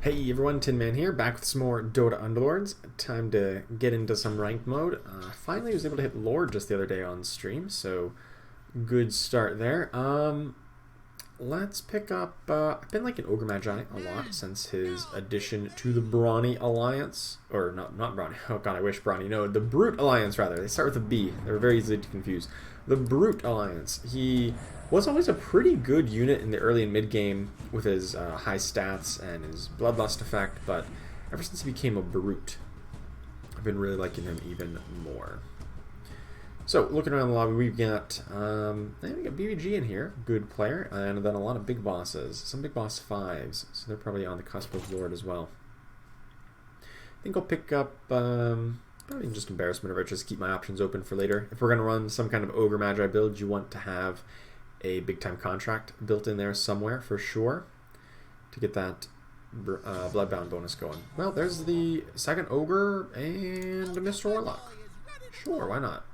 Hey everyone, Tin Man here, back with some more Dota Underlords. Time to get into some ranked mode. Finally was able to hit Lord just the other day on stream, so good start there. Let's pick up, I've been liking Ogre Magi a lot since his addition to the Brawny Alliance. Or not Brawny, oh god I wish Brawny, no, the Brute Alliance rather. They start with a B, they're very easy to confuse. The Brute Alliance. He was always a pretty good unit in the early and mid game with his high stats and his Bloodlust effect, but ever since he became a Brute, I've been really liking him even more. So, looking around the lobby, we've got BBG in here, good player, and then a lot of big bosses, some big boss 5s, so they're probably on the cusp of Lord as well. I think I'll pick up, probably just Embarrassment, or just keep my options open for later. If we're going to run some kind of Ogre Magi build, you want to have a big-time contract built in there somewhere, for sure, to get that Bloodbound bonus going. Well, there's the second Ogre and Mr. Warlock. Sure, why not?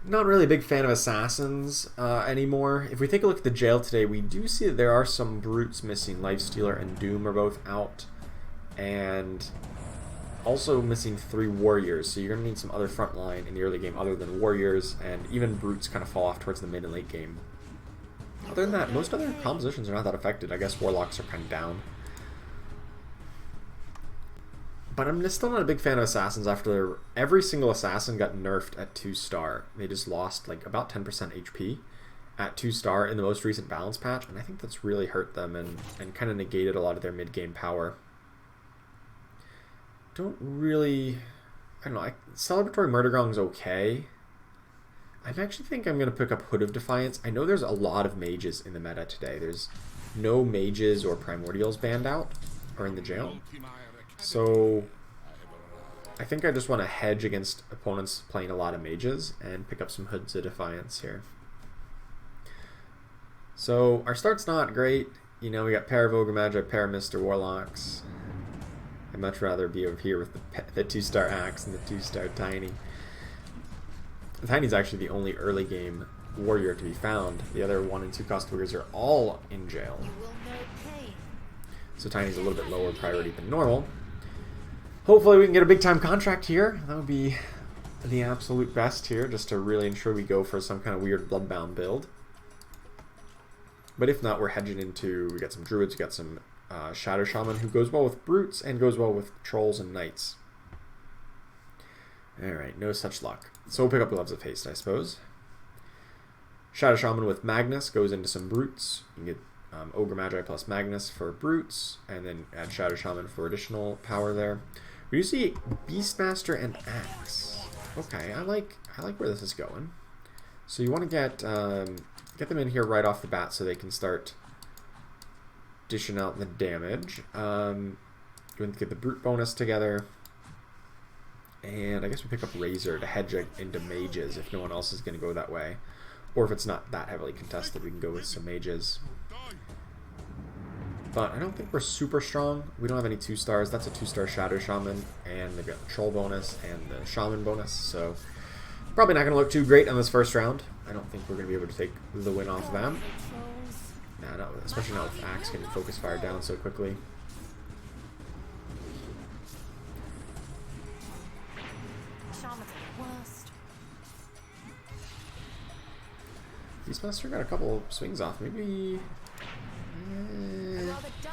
Not really a big fan of Assassins anymore. If we take a look at the jail today, we do see that there are some Brutes missing. Lifestealer and Doom are both out. And also missing 3 Warriors, so you're going to need some other front line in the early game other than Warriors, and even Brutes kind of fall off towards the mid and late game. Other than that, most other compositions are not that affected. I guess Warlocks are kind of down. But I'm still not a big fan of Assassins after every single Assassin got nerfed at 2-star. They just lost like about 10% HP at 2-star in the most recent balance patch, and I think that's really hurt them and kind of negated a lot of their mid-game power. Don't really, I don't know, Celebratory Murdergong's okay. I actually think I'm going to pick up Hood of Defiance. I know there's a lot of mages in the meta today. There's no mages or primordials banned out or in the jail. So I think I just want to hedge against opponents playing a lot of mages and pick up some Hoods of Defiance here. So our start's not great. You know, we got pair of Ogre Magi, pair of Mr. Warlocks. I'd much rather be over here with the 2-star Axe and the 2-star Tiny. The Tiny's actually the only early game warrior to be found. The other 1 and 2 cost warriors are all in jail. So Tiny's a little bit lower priority than normal. Hopefully we can get a big time contract here. That would be the absolute best here, just to really ensure we go for some kind of weird Bloodbound build. But if not, we're hedging into, we got some Druids, we got some Shadow Shaman, who goes well with Brutes and goes well with Trolls and Knights. Alright, no such luck. So we'll pick up Gloves of Haste, I suppose. Shadow Shaman with Magnus goes into some Brutes. You can get Ogre Magi plus Magnus for Brutes, and then add Shadow Shaman for additional power there. We do see Beastmaster and Axe. Okay, I like where this is going. So you want to get them in here right off the bat so they can start dishing out the damage. You want to get the Brute bonus together. And I guess we pick up Razor to hedge into mages if no one else is going to go that way. Or if it's not that heavily contested, we can go with some mages. But I don't think we're super strong. We don't have any 2-stars. That's a 2-star Shadow Shaman, and they've got the Troll bonus and the Shaman bonus, so probably not going to look too great on this first round. I don't think we're going to be able to take the win off of them. Nah, not, especially not with Axe getting focus fire down so quickly. Beastmaster got a couple swings off. Maybe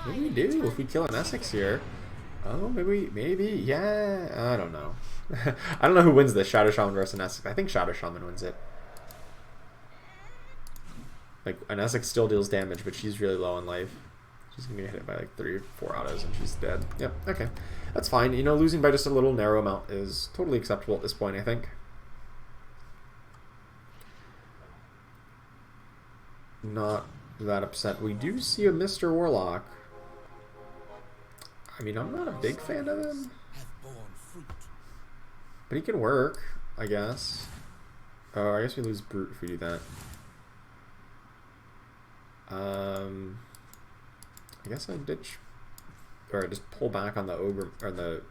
we do if we kill an Essex here. Oh, maybe, yeah. I don't know. I don't know who wins this, Shadow Shaman versus an Essex. I think Shadow Shaman wins it. Like, an Essex still deals damage, but she's really low on life. She's gonna get hit by like 3 or 4 autos and she's dead. Yep, okay. That's fine. You know, losing by just a little narrow amount is totally acceptable at this point, I think. Not that upset. We do see a Mr. Warlock. I mean, I'm not a big fan of him, but he can work, I guess. Oh, I guess we lose Brute if we do that. I guess I ditch, or I just pull back on the Ogre or the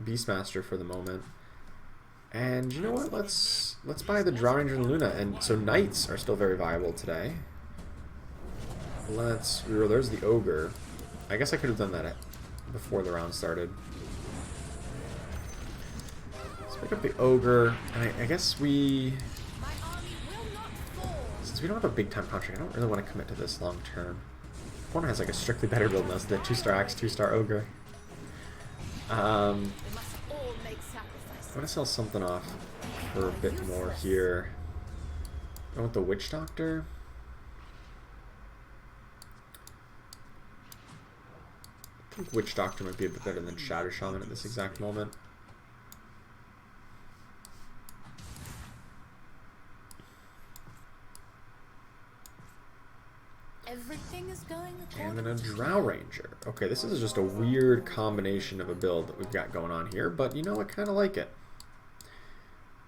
Beastmaster for the moment. And you know what? Let's buy the Draw Ranger and Luna. And so Knights are still very viable today. let's reroll. There's the ogre. I guess I could have done that before the round started. Let's pick up the ogre, and I guess we... Since we don't have a big time contract, I don't really want to commit to this long term. Opponent has like a strictly better build than us, the 2-star axe, 2-star ogre. I'm gonna sell something off for a bit more here. I want the Witch Doctor. I think Witch Doctor might be a bit better than Shadow Shaman at this exact moment. Everything is going and then a Drow Ranger. Okay, this is just a weird combination of a build that we've got going on here, but you know, I kind of like it.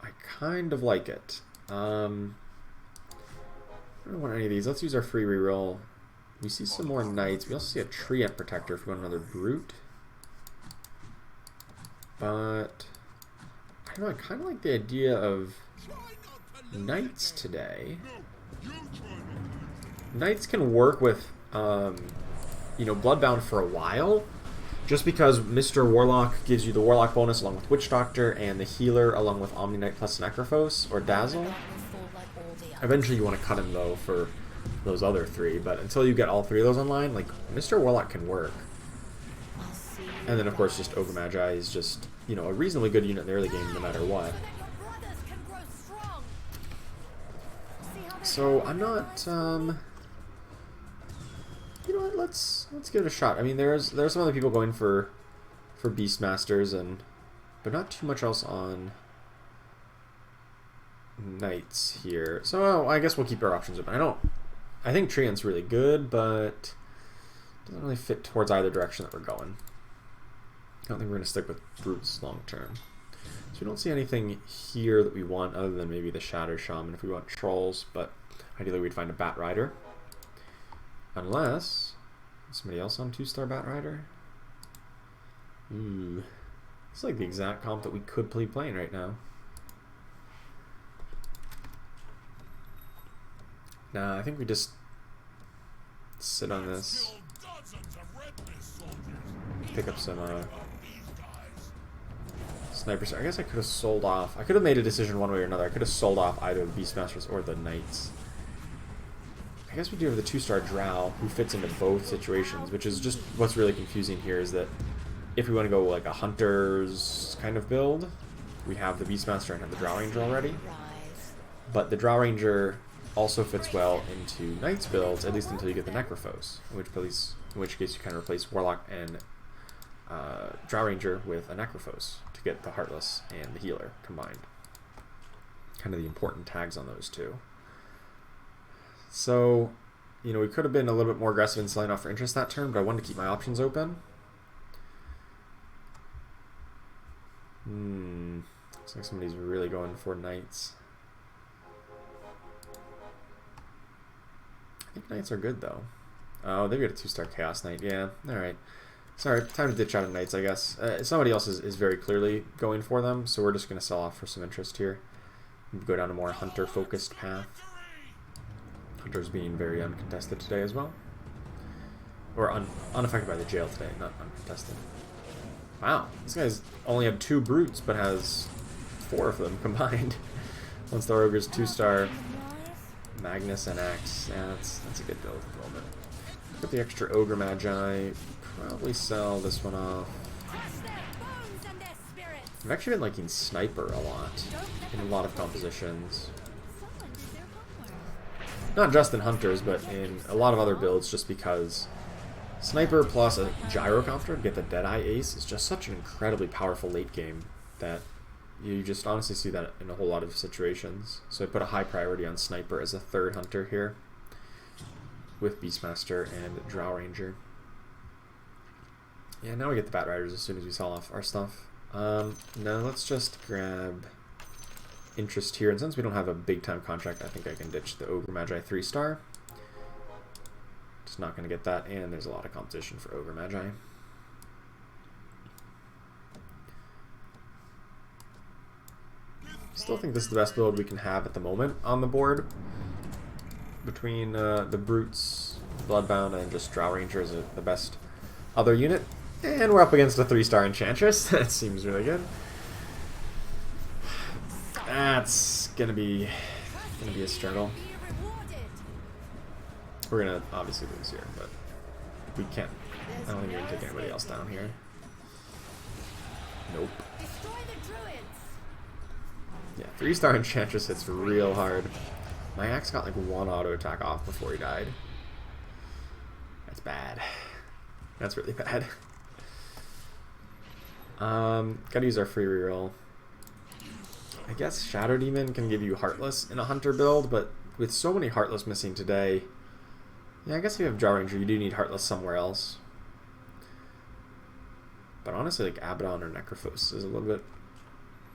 I kind of like it. I don't want any of these. Let's use our free reroll. We see some more Knights. We also see a Treant Protector if we want another Brute. But I don't know, I kind of like the idea of Knights today. Knights can work with, you know, Bloodbound for a while, just because Mr. Warlock gives you the Warlock bonus along with Witch Doctor, and the healer along with Omni Knight plus Necrophos or Dazzle. Eventually you want to cut him, though, for those other three, but until you get all three of those online, like, Mr. Warlock can work. And then, of course, just Ogre Magi is just, you know, a reasonably good unit in the early game no matter what. So, I'm not, you know what, let's give it a shot. I mean, there's some other people going for Beastmasters, but not too much else on Knights here. So I guess we'll keep our options open. I think Treant's really good, but doesn't really fit towards either direction that we're going. I don't think we're going to stick with Brutes long term. So we don't see anything here that we want other than maybe the Shadow Shaman if we want Trolls, but ideally we'd find a Bat Rider. Unless somebody else on 2-star Bat Rider. Ooh. It's like the exact comp that we could be playing right now. Nah, I think we just sit on this. Pick up some snipers. I guess I could have sold off. I could have made a decision one way or another. I could have sold off either the Beastmasters or the Knights. I guess we do have the 2-star Drow, who fits into both situations, which is just what's really confusing here, is that if we want to go like a Hunter's kind of build, we have the Beastmaster and have the Drow Ranger already. But the Drow Ranger also fits well into Knights builds, at least until you get the Necrophos, in which case you kind of replace Warlock and Drow Ranger with a Necrophos to get the Heartless and the Healer combined. Kind of the important tags on those two. So, you know, we could have been a little bit more aggressive in selling off for interest that turn, but I wanted to keep my options open. Looks like somebody's really going for Knights. I think Knights are good, though. Oh, they've got a 2-star Chaos Knight. Yeah, alright. Sorry, time to ditch out of Knights, I guess. Somebody else is very clearly going for them, so we're just going to sell off for some interest here. Go down a more Hunter-focused path. Hunter's being very uncontested today as well. Or unaffected by the jail today, not uncontested. Wow, this guy's only had 2 Brutes, but has 4 of them combined. 1-star Ogre's 2-star Magnus and Axe. Yeah, that's a good build at the moment. Put the extra Ogre Magi. Probably sell this one off. I've actually been liking Sniper a lot in a lot of compositions. Not just in Hunters, but in a lot of other builds, just because Sniper plus a Gyrocopter to get the Deadeye Ace is just such an incredibly powerful late game that you just honestly see that in a whole lot of situations. So I put a high priority on Sniper as a 3rd Hunter here with Beastmaster and Drow Ranger. Yeah, now we get the Bat Riders as soon as we sell off our stuff. Now let's just grab interest here, and since we don't have a big time contract, I think I can ditch the Ogre Magi 3-star. Just not going to get that, and there's a lot of competition for Ogre Magi. Still think this is the best build we can have at the moment on the board. Between the Brutes Bloodbound, and just Drow Ranger is the best other unit. And we're up against a 3-star Enchantress. That seems really good. That's gonna be a struggle. We're gonna obviously lose here, but we can't. I don't think we can take anybody else down here. Nope. Yeah, 3-star Enchantress hits real hard. My axe got like 1 auto attack off before he died. That's bad. That's really bad. Gotta use our free reroll. I guess Shadow Demon can give you Heartless in a Hunter build, but with so many Heartless missing today, yeah, I guess if you have Drow Ranger, you do need Heartless somewhere else. But honestly, like Abaddon or Necrophos is a little bit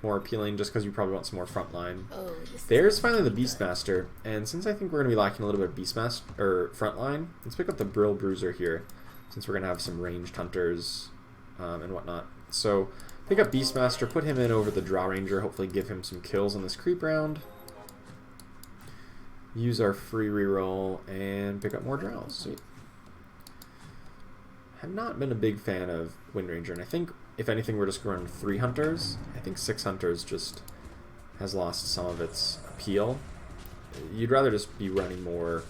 more appealing just because you probably want some more frontline. Oh, there's finally the Beastmaster, and since I think we're going to be lacking a little bit of Beastmaster or frontline, let's pick up the Brill Bruiser here, since we're going to have some ranged hunters and whatnot. So pick up Beastmaster, put him in over the Drow Ranger, hopefully give him some kills on this creep round. Use our free reroll and pick up more Drows. Sweet. I've not been a big fan of Wind Ranger, and I think if anything we're just going to run 3 hunters. I think 6 hunters just has lost some of its appeal. You'd rather just be running a more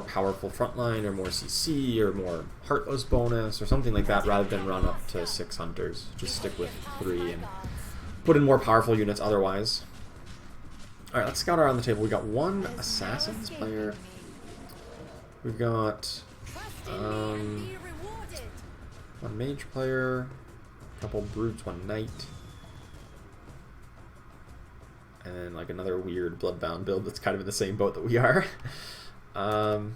powerful frontline or more CC or more Heartless bonus or something like that rather than run up to 6 hunters. Just stick with 3 and put in more powerful units otherwise. Alright, let's scout around the table. We got 1 Assassins player. We've got 1 Mage player. Couple Brutes, 1 Knight, and then like another weird Bloodbound build that's kind of in the same boat that we are. So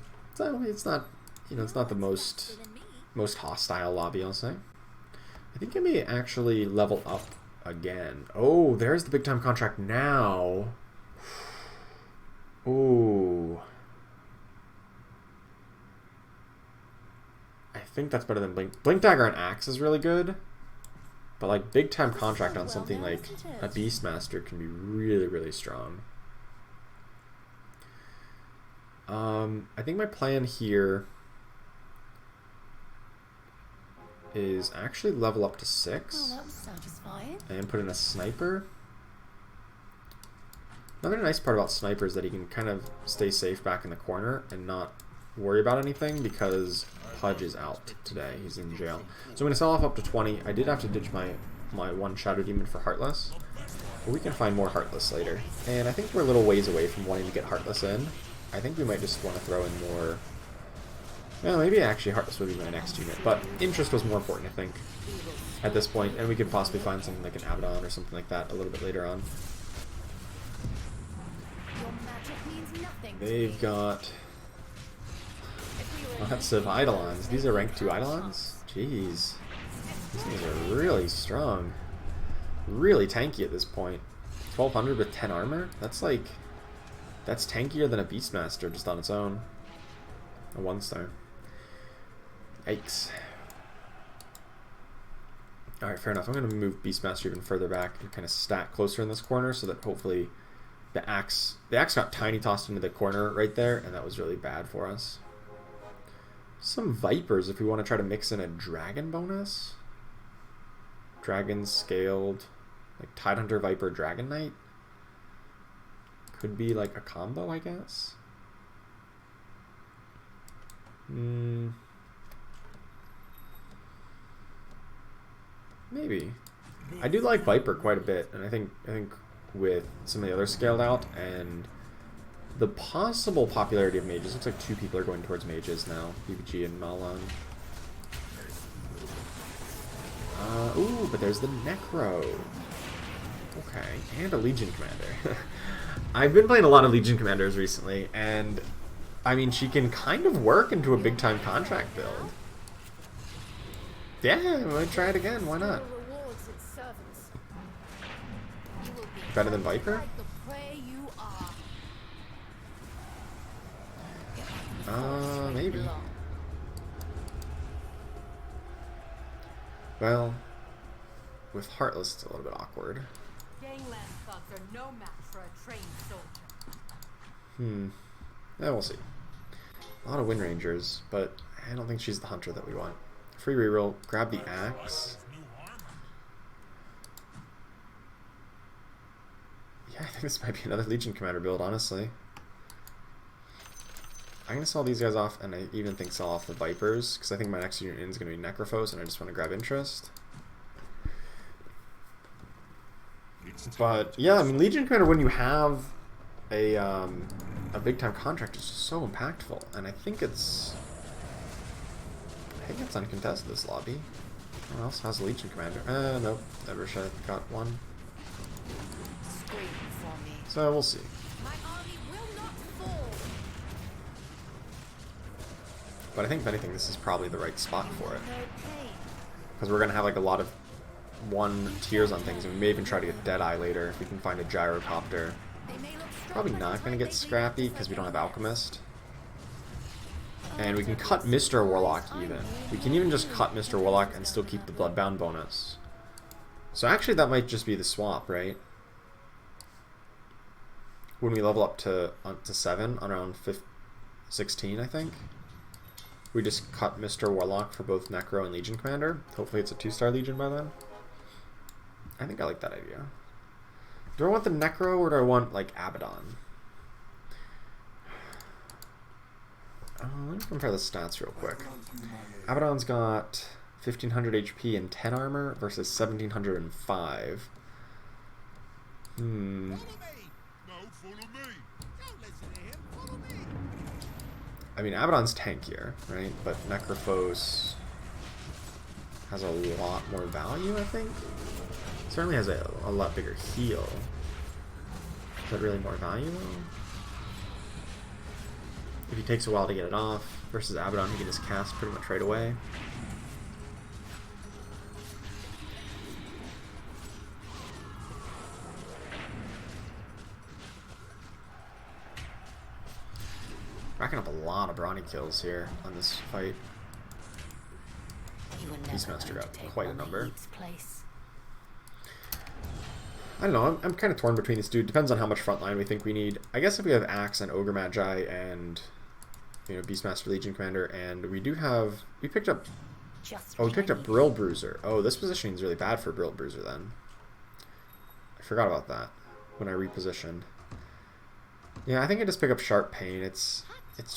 it's not, it's not the most hostile lobby, I'll say. I think I may actually level up again. Oh, there's the big time contract now. Ooh. I think that's better than Blink. Blink Dagger and Axe is really good. But like big time contract on something like a Beastmaster can be really, really strong. I think my plan here is actually level up to 6 that was satisfying. And put in a sniper. Another nice part about sniper is that he can kind of stay safe back in the corner and not worry about anything because Pudge is out today. He's in jail. So I'm going to sell off up to 20. I did have to ditch my 1 Shadow Demon for Heartless. But we can find more Heartless later. And I think we're a little ways away from wanting to get Heartless in. I think we might just want to throw in more... Well, maybe actually Heartless would be my next unit. But Interest was more important, I think, at this point. And we could possibly find something like an Abaddon or something like that a little bit later on. They've got... Lots of Eidolons. These are rank 2 Eidolons? Jeez. These things are really strong. Really tanky at this point. 1200 with 10 armor? That's like... That's tankier than a Beastmaster just on its own. A 1-star. Yikes. Alright, fair enough. I'm going to move Beastmaster even further back and kind of stack closer in this corner so that hopefully the axe got tiny tossed into the corner right there, and that was really bad for us. Some Vipers if we want to try to mix in a Dragon bonus. Dragon scaled, like Tidehunter, Viper, Dragon Knight. Could be like a combo, I guess. Maybe. I do like Viper quite a bit, and I think with some of the others scaled out and the possible popularity of mages, looks like 2 people are going towards mages now, BBG and Malon. Ooh, but there's the Necro. Okay, and a Legion Commander. I've been playing a lot of Legion Commanders recently, and I mean, she can kind of work into a big time contract build. Yeah, we'll try it again, why not? Better than Viper? Maybe. Well, with Heartless, it's a little bit awkward. Yeah, we'll see. A lot of Wind Rangers, but I don't think she's the hunter that we want. Free reroll, grab the axe. Yeah, I think this might be another Legion Commander build, honestly. I'm going to sell these guys off, and I even think sell off the Vipers, because I think my next unit in is going to be Necrophos, and I just want to grab interest. But, yeah, I mean, Legion Commander, when you have a big-time contract, is just so impactful, and I think it's uncontested, this lobby. Who else has Legion Commander? Nope, never should have got one. So, we'll see. But I think, if anything, this is probably the right spot for it. Because we're going to have like a lot of 1 tiers on things, and we may even try to get Deadeye later if we can find a Gyrocopter. Probably not going to get Scrappy because we don't have Alchemist. And we can cut Mr. Warlock even. We can even just cut Mr. Warlock and still keep the Bloodbound bonus. So actually that might just be the swap, right? When we level up to 7, around 16, I think. We just cut Mr. Warlock for both Necro and Legion Commander. Hopefully it's a 2-star Legion by then. I think I like that idea. Do I want the Necro or do I want, like, Abaddon? Let me compare the stats real quick. Abaddon's got 1500 HP and 10 armor versus 1705. I mean, Abaddon's tankier, right? But Necrophos has a lot more value, I think. Certainly has a lot bigger heal. Is that really more value, though? If he takes a while to get it off, versus Abaddon, he can just cast pretty much right away. Racking up a lot of brawny kills here on this fight. Beastmaster got quite a number. I don't know, I'm kind of torn between these two. Depends on how much frontline we think we need. I guess if we have Axe and Ogre Magi and, you know, Beastmaster Legion Commander, and we do have... We picked up Brill Bruiser. Oh, this positioning is really bad for Brill Bruiser then. I forgot about that when I repositioned. Yeah, I think I just pick up Sharp Pain. It's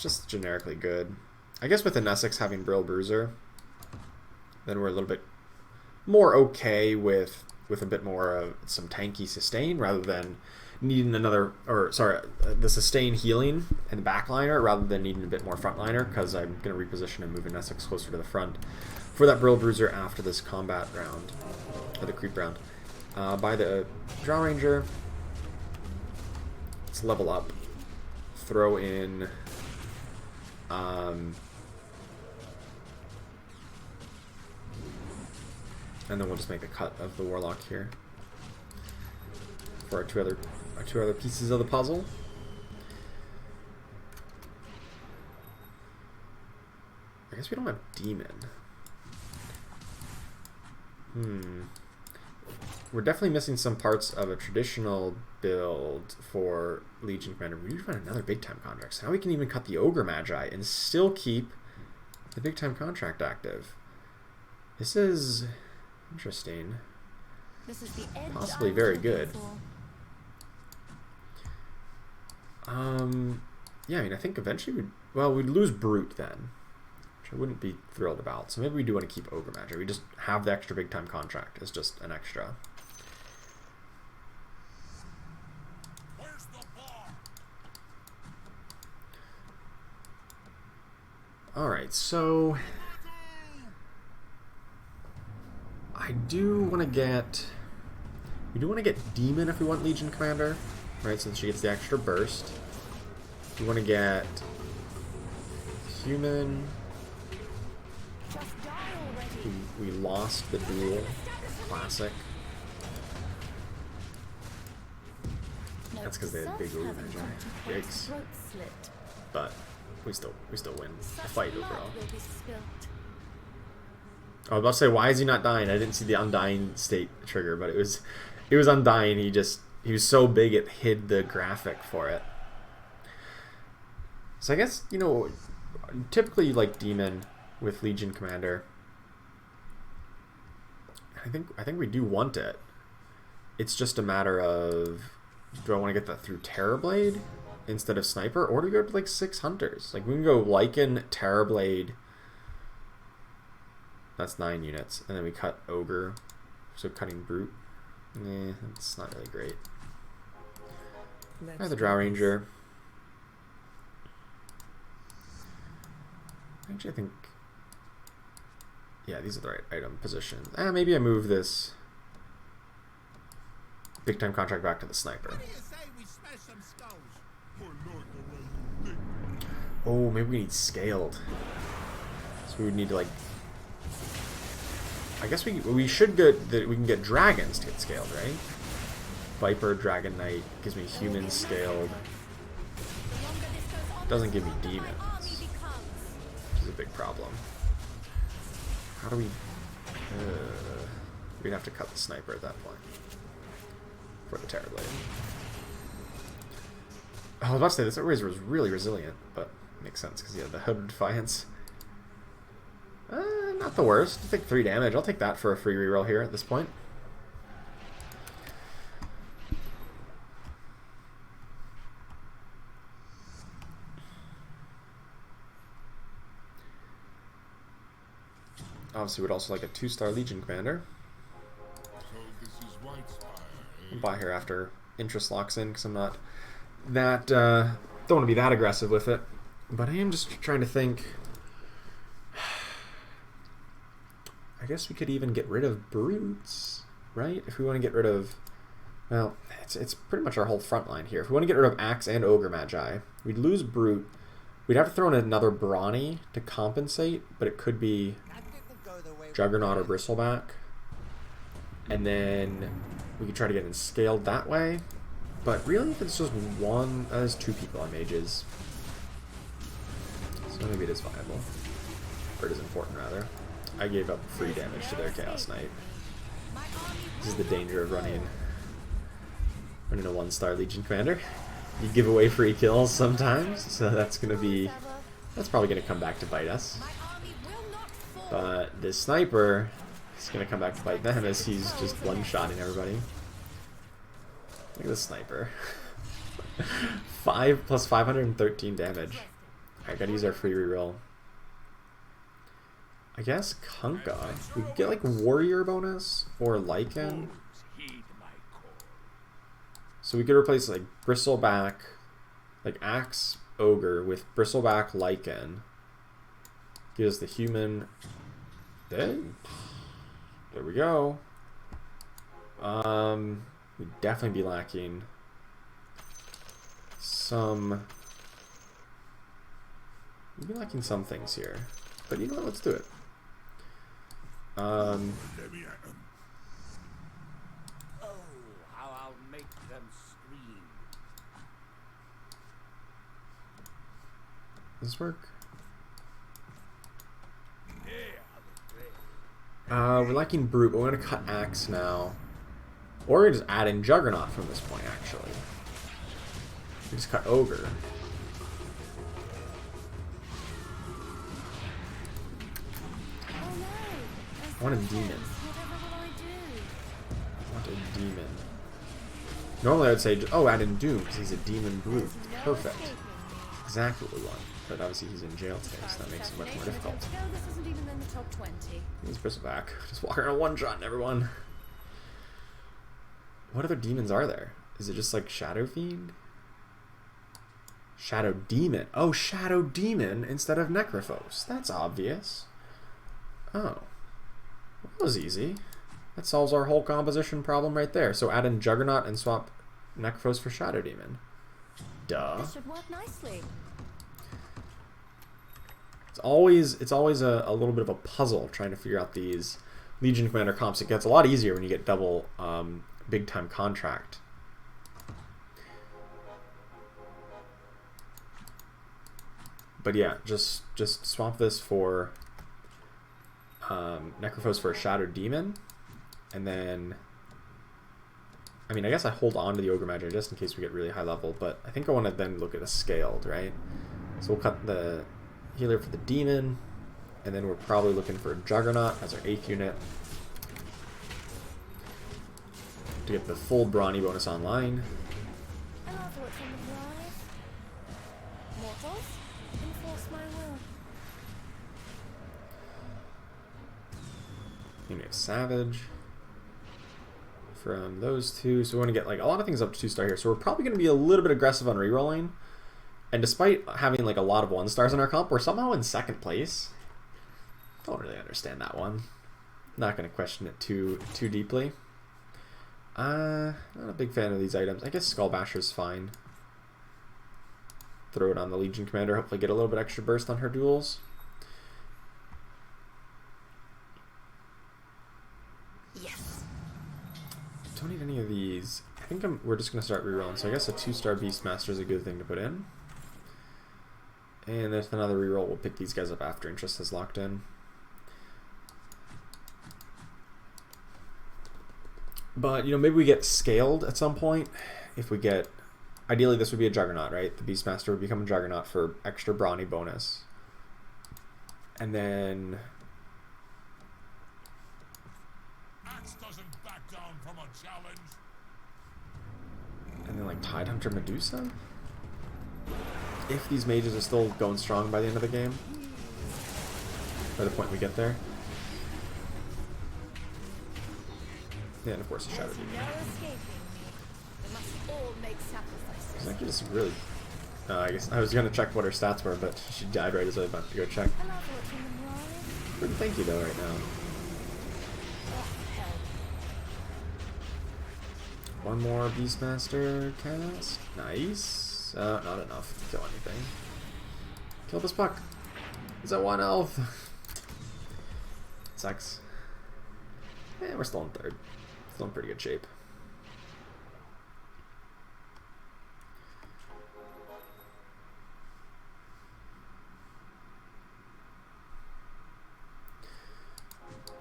just generically good. I guess with the Essex having Brill Bruiser, then we're a little bit more okay with a bit more of some tanky sustain rather than needing another, or sorry, the sustain healing and backliner rather than needing a bit more frontliner, because I'm going to reposition and move an Essex closer to the front for that Brill Bruiser after this combat round, or the creep round. By the Draw Ranger, let's level up, throw in and then we'll just make a cut of the Warlock here for our two other pieces of the puzzle. I guess we don't have Demon. We're definitely missing some parts of a traditional build for Legion Commander. We need to find another big time contract. So now we can even cut the Ogre Magi and still keep the big time contract active. This is interesting. This is the edge Possibly very good. Yeah, I mean, I think eventually we'd lose Brute then, which I wouldn't be thrilled about. So maybe we do want to keep Ogre Magi. We just have the extra big time contract as just an extra. Alright, so I do want to get... We do want to get Demon if we want Legion Commander, right, since she gets the extra burst. We want to get Human. We lost the duel. Classic. That's because they had big Ogre Magi. Yikes. But we still win the fight overall. I was about to say, why is he not dying? I didn't see the Undying state trigger, but it was Undying. He was so big it hid the graphic for it. So I guess, you know, typically like Demon with Legion Commander. I think we do want it. It's just a matter of, do I want to get that through Terrorblade instead of Sniper, or do we go to like 6 Hunters? Like we can go Lycan, Terrorblade. That's 9 units, and then we cut Ogre, so cutting Brute. It's not really great. I have the Drow Ranger. Actually, I think, yeah, these are the right item positions. Maybe I move this big time contract back to the Sniper. Oh, maybe we need scaled. So we would need to like, I guess we should get that we can get dragons to get scaled, right? Viper, Dragon Knight gives me humans scaled. Doesn't give me demons, which is a big problem. How do we? We'd have to cut the Sniper at that point for the Terrorblade. I was about to say this Razor was really resilient, but makes sense because he had the Hood of Defiance. Not the worst. I think 3 damage. I'll take that for a free reroll here at this point. Obviously, would also like a 2-star Legion Commander. I'll buy here after interest locks in because I'm not that don't want to be that aggressive with it. But I am just trying to think. I guess we could even get rid of Brutes, right? If we want to get rid of, well, it's pretty much our whole front line here. If we want to get rid of Axe and Ogre Magi, we'd lose Brute. We'd have to throw in another Brawny to compensate, but it could be Juggernaut or Bristleback. And then we could try to get in scaled that way. But really, if it's just one, there's 2 people on mages. So maybe it is viable. Or it is important, rather. I gave up free damage to their Chaos Knight. This is the danger of running a 1-star Legion Commander. You give away free kills sometimes, so that's probably gonna come back to bite us. But this Sniper is gonna come back to bite them as he's just one-shotting everybody. Look at this Sniper. 5 plus 513 damage. I gotta use our free reroll. I guess Kunkka. We could get like Warrior bonus or Lycan. So we could replace like Bristleback, like Axe Ogre with Bristleback Lycan. Give us the human. There we go. We'd definitely be lacking some. We'd be lacking some things here. But you know what? Let's do it. Oh, how I'll make them scream. Does this work? We're liking Brute, but we're gonna cut Axe now. Or we just add in Juggernaut from this point, actually. We just cut Ogre. I want a demon. I want a demon. Normally I would say, oh, add in Doom, because he's a demon brute. Perfect. Exactly what we want. But obviously he's in jail today, so that makes it much more difficult. He's Bristleback. Just walking around one-shotting everyone. What other demons are there? Is it just like Shadow Fiend? Shadow Demon. Oh, Shadow Demon instead of Necrophos. That's obvious. Oh. That was easy. That solves our whole composition problem right there. So add in Juggernaut and swap Necrophos for Shadow Demon. Duh. This should work nicely. It's always a little bit of a puzzle trying to figure out these Legion Commander comps. It gets a lot easier when you get double big time contract. But yeah, just swap this for Necrophos for a Shadow Demon, and then I mean I guess I hold on to the Ogre Magi just in case we get really high level, but I think I want to then look at a scaled, right? So we'll cut the healer for the demon. And then we're probably looking for a Juggernaut as our 8th unit to get the full Brawny bonus online. And I'll do it from the drive. Mortals, enforce my will. And we have Savage from those two. So we want to get like a lot of things up to 2-star here. So we're probably going to be a little bit aggressive on rerolling. And despite having like a lot of 1-stars in our comp, we're somehow in 2nd place. Don't really understand that one. Not going to question it too deeply. Not a big fan of these items. I guess Skullbasher's fine. Throw it on the Legion Commander. Hopefully get a little bit extra burst on her duels. Yes. Don't need any of these. I think we're just going to start rerolling. So I guess a 2-star Beastmaster is a good thing to put in. And if another reroll, we'll pick these guys up after interest is locked in. But, you know, maybe we get scaled at some point. If we get... Ideally, this would be a Juggernaut, right? The Beastmaster would become a Juggernaut for extra Brawny bonus. And then... Axe doesn't back down from a challenge. And then, like, Tidehunter Medusa? If these mages are still going strong by the end of the game. By the point we get there. Yeah, and of course the Shadow Demon. No escaping me. We must all make sacrifices. She's actually just really... I guess I was going to check what her stats were, but she died right as I was about to go check. And I'll do it from the drive. Pretty thank you, though, right now. Oh, hell. One more Beastmaster cast. Nice. Not enough to kill anything. Kill this puck. He's at 1 health. Sucks. Yeah, we're still in 3rd. Still in pretty good shape.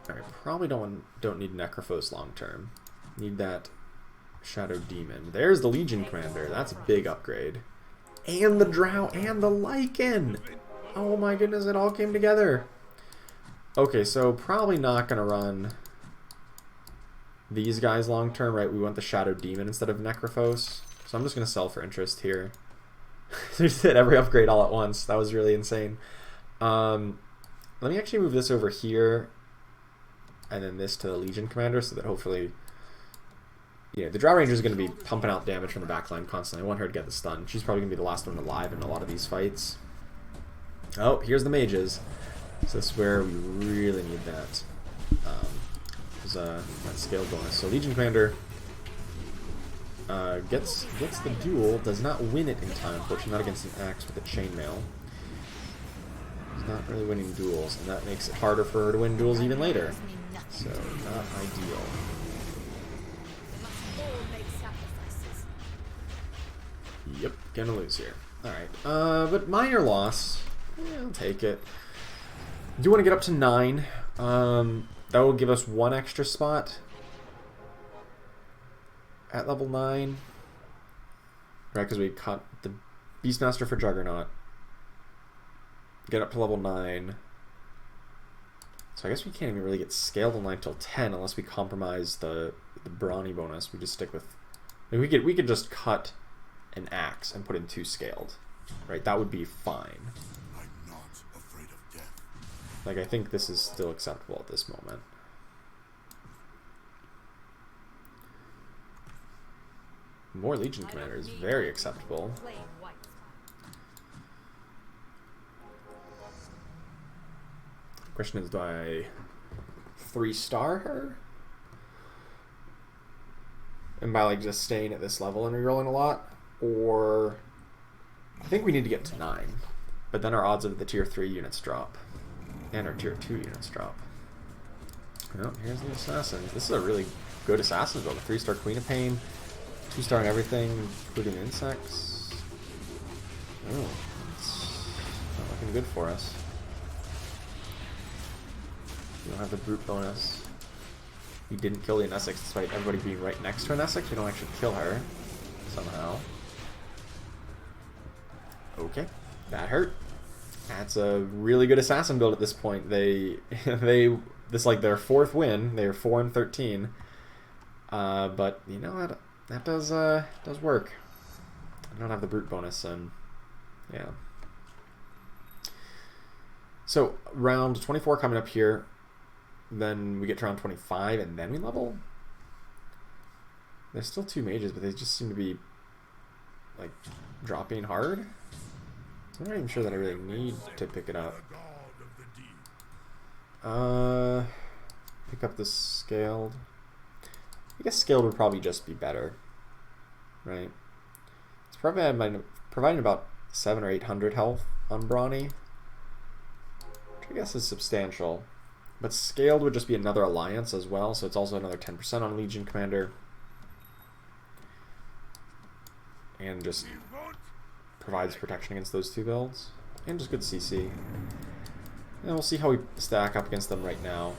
Alright, probably don't need Necrophos long term. Need that Shadow Demon. There's the Legion Commander. That's a big upgrade. And the Drow and the Lycan! Oh my goodness, it all came together. Okay, so probably not going to run these guys long term, right? We want the Shadow Demon instead of Necrophos. So I'm just going to sell for interest here. They just hit every upgrade all at once. That was really insane. Let me actually move this over here and then this to the Legion Commander so that hopefully... Yeah, the Drow Ranger is going to be pumping out damage from the backline constantly. I want her to get the stun. She's probably going to be the last one alive in a lot of these fights. Oh, here's the mages. So this is where we really need that that scale bonus. So Legion Commander gets the duel, does not win it in time, unfortunately, not against an axe with a chainmail. He's not really winning duels, and that makes it harder for her to win duels even later. So, not ideal. Yep, gonna lose here. Alright, but minor loss. Yeah, I'll take it. Do want to get up to 9. That will give us 1 extra spot at level 9. Right, because we cut the Beastmaster for Juggernaut. Get up to level 9. So I guess we can't even really get scaled online until 10 unless we compromise the Brawny bonus. We just stick with... I mean, we could just cut an axe and put in 2 scaled. Right, that would be fine. I'm not afraid of death. Like, I think this is still acceptable at this moment. More Legion Commander is very acceptable. Question is, do I 3-star her? And by like just staying at this level and rerolling a lot? Or I think we need to get to 9. But then our odds of the tier 3 units drop. And our tier 2 units drop. Well, here's the Assassins. This is a really good Assassin build. A 3-star Queen of Pain, 2-star in everything, including insects. Oh, it's not looking good for us. We don't have the brute bonus. We didn't kill the Essex despite everybody being right next to an Essex. We don't actually kill her somehow. Okay, that hurt. That's a really good assassin build at this point. This is like their 4th win. They're 4-13. But you know that does work. I don't have the brute bonus, and yeah. So round 24 coming up here. Then we get to round 25, and then we level. There's still 2 mages, but they just seem to be like dropping hard. I'm not even sure that I really need to pick it up. Pick up the scaled. I guess scaled would probably just be better, right? It's probably providing about 700 or 800 health on Brawny, which I guess is substantial. But scaled would just be another alliance as well, so it's also another 10% on Legion Commander. And just provides protection against those 2 builds. And just good CC. And we'll see how we stack up against them right now.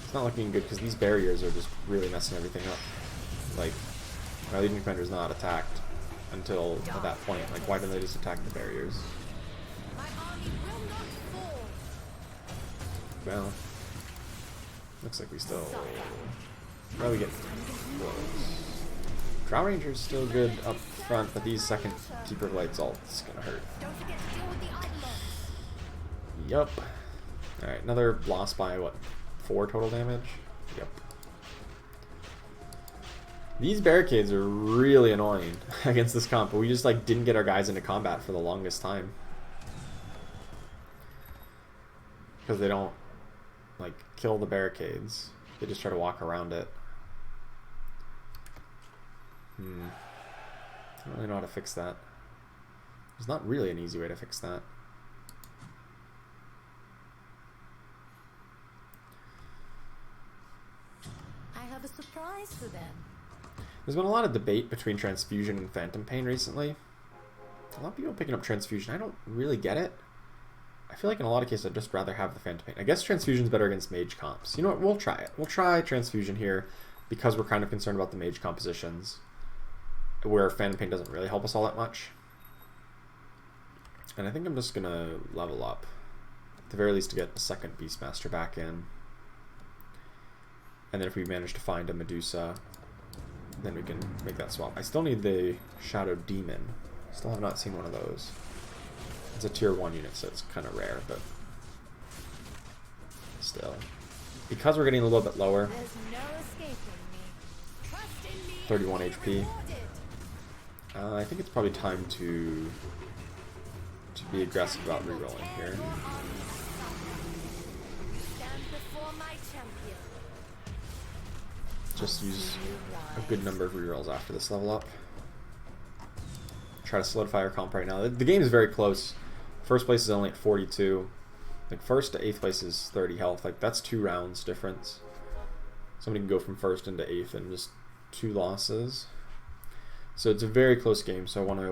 It's not looking good because these barriers are just really messing everything up. Like, my Legion Commander is not attacked until at that point. Like, why didn't they just attack the barriers? Well, looks like we still probably get close. Drow Ranger's still good up front, but these second Keeper of Light's ult's gonna hurt. Yup. Alright, another loss by what? 4 total damage? Yep. These barricades are really annoying against this comp, but we just like didn't get our guys into combat for the longest time. Because they don't like kill the barricades. They just try to walk around it. I don't really know how to fix that. There's not really an easy way to fix that. I have a surprise for them. There's been a lot of debate between Transfusion and Phantom Pain recently. A lot of people picking up Transfusion. I don't really get it. I feel like in a lot of cases I'd just rather have the Phantom Pain. I guess Transfusion's better against mage comps. You know what? We'll try it. We'll try Transfusion here because we're kind of concerned about the mage compositions, where Phantom Pain doesn't really help us all that much. And I think I'm just gonna level up, at the very least, to get a second Beastmaster back in. And then if we manage to find a Medusa, then we can make that swap. I still need the Shadow Demon. Still have not seen one of those. It's a tier 1 unit, so it's kind of rare, but still. Because we're getting a little bit lower, There's no escaping me. Trust in me. 31 HP. I think it's probably time to be aggressive about rerolling here. Stand before my champion. Just use a good number of rerolls after this level up. Try to solidify our comp right now. The game is very close. First place is only at 42. Like first to 8th place is 30 health. Like that's 2 rounds difference. Somebody can go from 1st into 8th in just 2 losses. So it's a very close game. So I want to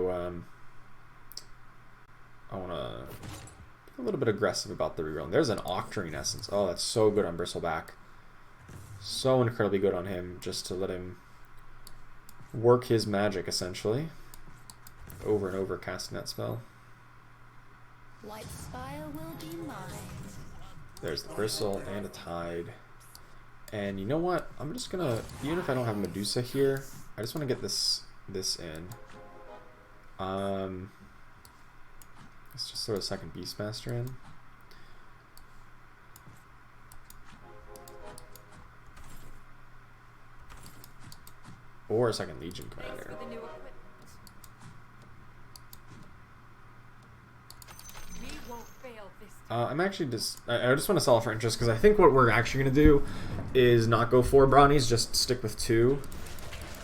be a little bit aggressive about the reroll. There's an Octarine Essence. Oh, that's so good on Bristleback. So incredibly good on him, just to let him work his magic essentially. Over and over casting that spell. White Spire will be mine. There's the Bristle and a Tide. And you know what? I'm just gonna, even if I don't have Medusa here, I just want to get this in. Let's just throw a second Beastmaster in. Or a second Legion Commander. I'm actually just, I just want to sell for interest because I think what we're actually going to do is not go 4 brownies, just stick with 2.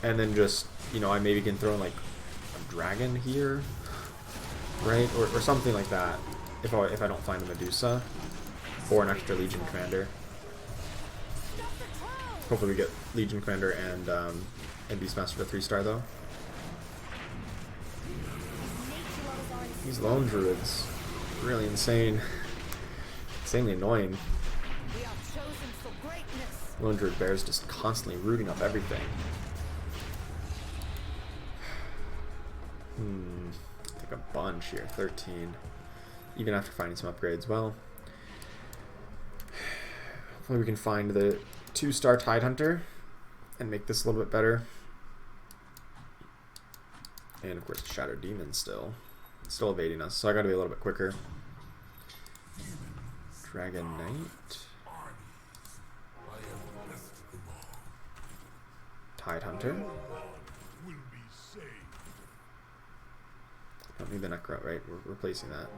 And then just, you know, I maybe can throw in like a dragon here, right? Or something like that if I don't find a Medusa. Or an extra Legion Commander. Hopefully we get Legion Commander and Beastmaster for 3-star though. These Lone Druids, really insane. Insanely annoying. We are chosen for greatness. Lone Druid Bear's just constantly rooting up everything. Take a bunch here, 13. even after finding some upgrades. Well, hopefully we can find the 2-star Tidehunter and make this a little bit better. And of course, Shadow Demon still evading us, so I gotta be a little bit quicker. Dragon Knight. Tidehunter. Don't need the Necro, right? We're replacing that.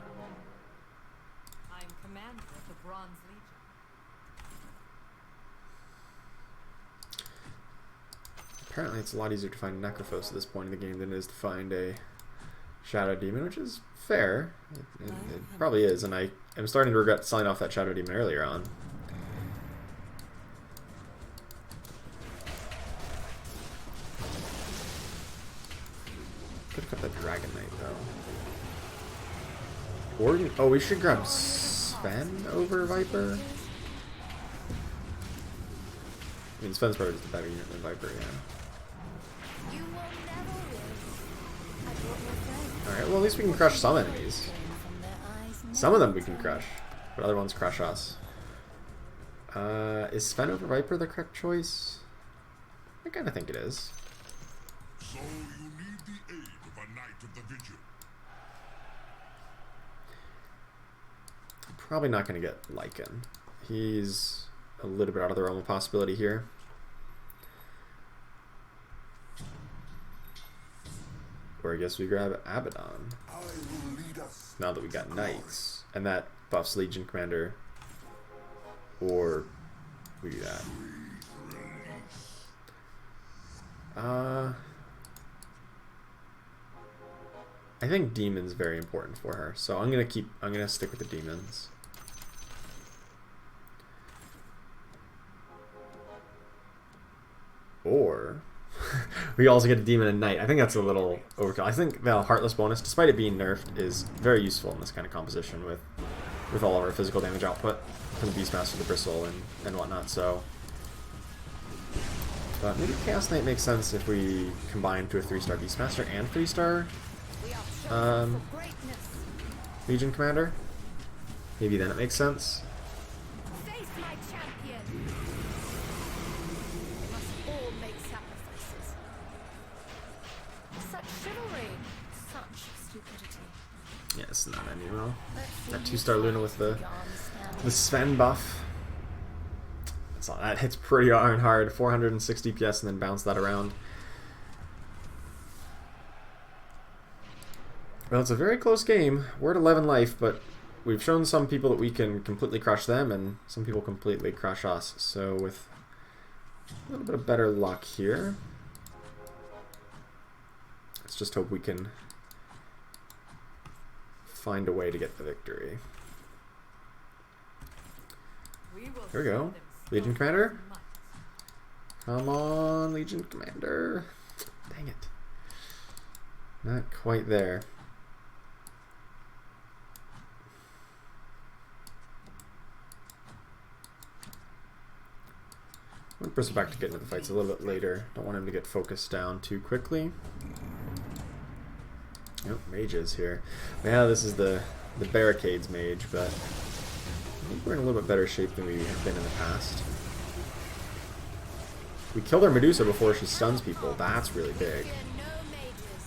I'm commander of the Bronze Legion. Apparently it's a lot easier to find Necrophos at this point in the game than it is to find a Shadow Demon, which is fair. It probably is, and I am starting to regret selling off that Shadow Demon earlier on. Could have got that Dragon Knight, though. Or, oh, we should grab Sven over Viper? I mean, Sven's probably just a better unit than Viper, yeah. You will never win. I brought my friends. Alright, well, at least we can crush some enemies. From their eyes, Some of them we can crush, but other ones crush us. Is Sven over Viper the correct choice? I kind of think it is. So you need the aid of a Knight of the Vigil. Probably not going to get Lycan. He's a little bit out of the realm of possibility here. Or I guess we grab Abaddon. I will lead us. Now that we got Knights. And that buffs Legion Commander. Or we do that. I think Demon's very important for her. So I'm gonna stick with the Demons. Or we also get a Demon and Knight. I think that's a little overkill. I think the Heartless bonus, despite it being nerfed, is very useful in this kind of composition with all of our physical damage output from the Beastmaster, the Bristle, and whatnot. So, but maybe Chaos Knight makes sense if we combine to a 3-star Beastmaster and 3-star Legion Commander. Maybe then it makes sense. face my champion. They must all make sacrifices. Such chivalry, such stupidity. Yeah, it's not unusual. Let's That see 2-star who's Luna with the standing. Sven buff. So that hits pretty darn hard. 460 PS and then bounce that around. Well, it's a very close game. We're at 11 life, but we've shown some people that we can completely crush them, and some people completely crush us. So with a little bit of better luck here, let's just hope we can find a way to get the victory. Here we go. Legion Commander. Come on, Legion Commander. Dang it. Not quite there. I'm going to Bristleback to get into the fights a little bit later. Don't want him to get focused down too quickly. Yep, Mage is here. Yeah, this is the Barricades Mage, but I think we're in a little bit better shape than we have been in the past. We killed our Medusa before she stuns people. That's really big.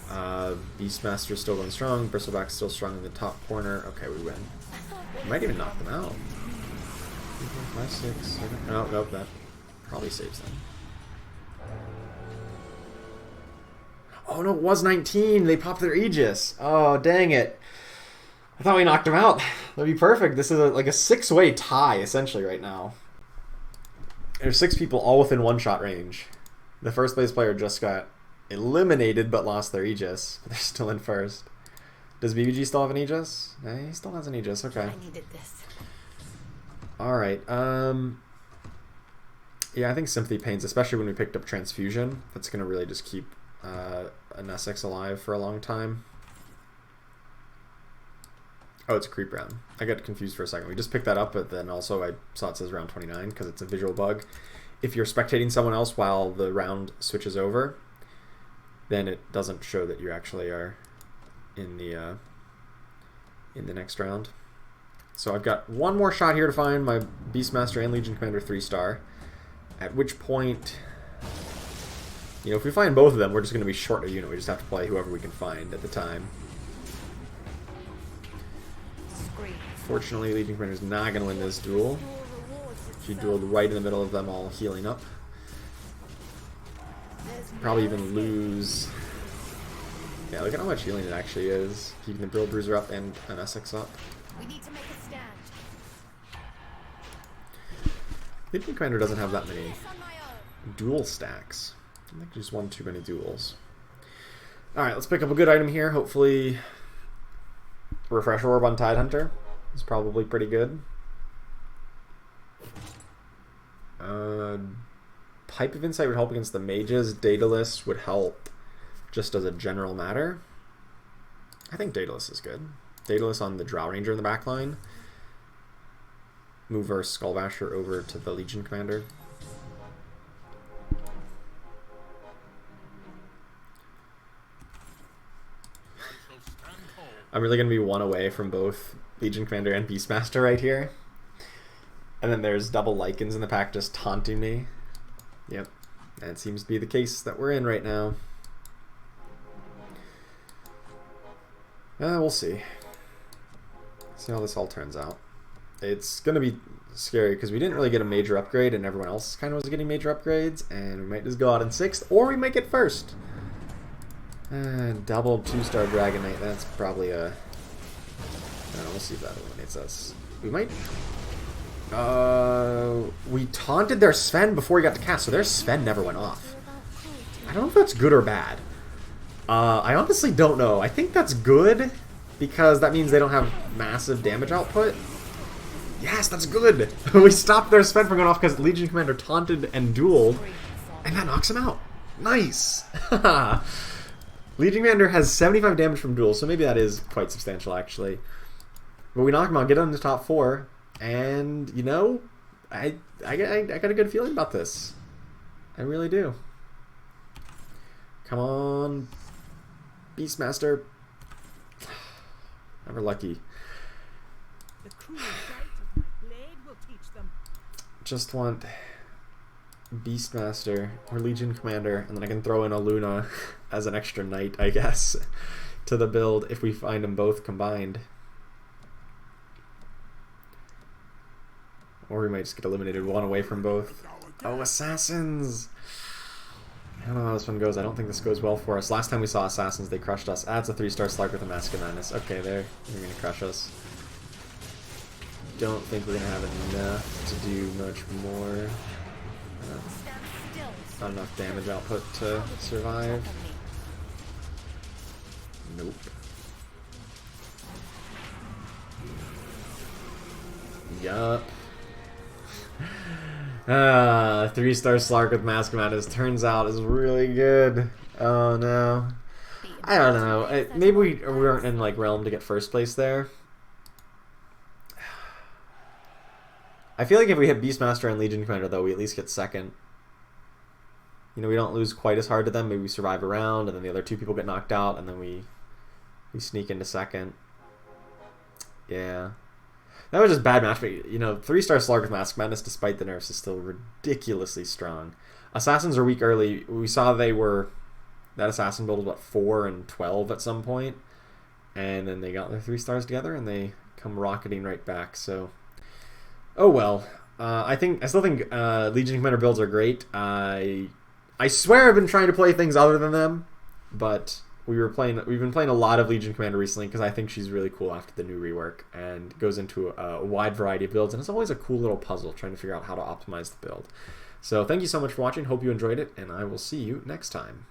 Beastmaster's still going strong. Bristleback's still strong in the top corner. Okay, we win. We might even knock them out. 5, 6, 7. Oh, nope, that probably saves them. Oh no, it was 19. They popped their Aegis. Oh, dang it. I thought we knocked them out. That'd be perfect. This is like a 6-way tie, essentially, right now. There's 6 people all within one-shot range. The first place player just got eliminated but lost their Aegis. They're still in first. Does BBG still have an Aegis? Yeah, he still has an Aegis. Okay. I needed this. Alright. Yeah, I think Sympathy Pains, especially when we picked up Transfusion, that's going to really just keep an Essex alive for a long time. Oh, it's a creep round. I got confused for a second. We just picked that up, but then also I saw it says round 29 because it's a visual bug. If you're spectating someone else while the round switches over, then it doesn't show that you actually are in in the next round. So I've got one more shot here to find my Beastmaster and Legion Commander 3-star. At which point, you know, if we find both of them, we're just going to be short a unit. We just have to play whoever we can find at the time. Scream. Fortunately, Legion Commander's not going to win this duel. She dueled right in the middle of them all healing up. Probably even lose. Yeah, look at how much healing it actually is. Keeping the Drill Bruiser up and an Essex up. We need to make a stand. Legion Commander doesn't have that many This on my own. duel stacks. I think she's won too many duels. Alright, let's pick up a good item here. Hopefully, Refresh Orb on Tidehunter is probably pretty good. Pipe of Insight would help against the mages. Daedalus would help just as a general matter. I think Daedalus is good. Daedalus on the Drow Ranger in the back line. Move our Skullbasher over to the Legion Commander. I'm really going to be one away from both Legion Commander and Beastmaster right here. And then there's double Lycans in the pack just taunting me. Yep, that seems to be the case that we're in right now. We'll see. See how this all turns out. It's going to be scary because we didn't really get a major upgrade and everyone else kind of was getting major upgrades, and we might just go out in 6th, or we might get 1st. Double 2-star Dragon Knight, that's probably a... we'll see if that eliminates us. We might... we taunted their Sven before he got to cast, so their Sven never went off. I don't know if that's good or bad. I honestly don't know. I think that's good, because that means they don't have massive damage output. Yes, that's good! We stopped their Sven from going off because Legion Commander taunted and dueled, and that knocks him out. Nice! Legion Commander has 75 damage from duel, so maybe that is quite substantial, actually. But we knock him out, get him to top 4, and, you know, I got a good feeling about this. I really do. Come on, Beastmaster. Never lucky. The cruel bite of my blade will teach them. Just want Beastmaster or Legion Commander, and then I can throw in a Luna as an extra knight, I guess, to the build if we find them both combined. Or we might just get eliminated one away from both. Oh, Assassins! I don't know how this one goes. I don't think this goes well for us. Last time we saw Assassins, they crushed us. It's a 3-star Slug with a Mask of Madness. Okay, they're going to crush us. Don't think we're going to have enough to do much more. Stand still. Not enough damage output to survive. Nope. Yup. 3-star Slark with Mask of Madness turns out is really good. Oh no. I don't know. Maybe we weren't in like realm to get 1st place there. I feel like if we hit Beastmaster and Legion Commander though, we at least get 2nd. You know, we don't lose quite as hard to them. Maybe we survive a round, and then the other 2 people get knocked out, and then we sneak into 2nd. Yeah. That was just bad match, but, you know, 3-star Slug with Mask Madness, despite the nerfs, is still ridiculously strong. Assassins are weak early. We saw that Assassin build was, what, 4 and 12 at some point, and then they got their 3 stars together, and they come rocketing right back, so... Oh well. I still think Legion Commander builds are great. I swear I've been trying to play things other than them, but... We've been playing a lot of Legion Commander recently because I think she's really cool after the new rework and goes into a wide variety of builds, and it's always a cool little puzzle trying to figure out how to optimize the build. So thank you so much for watching. Hope you enjoyed it, and I will see you next time.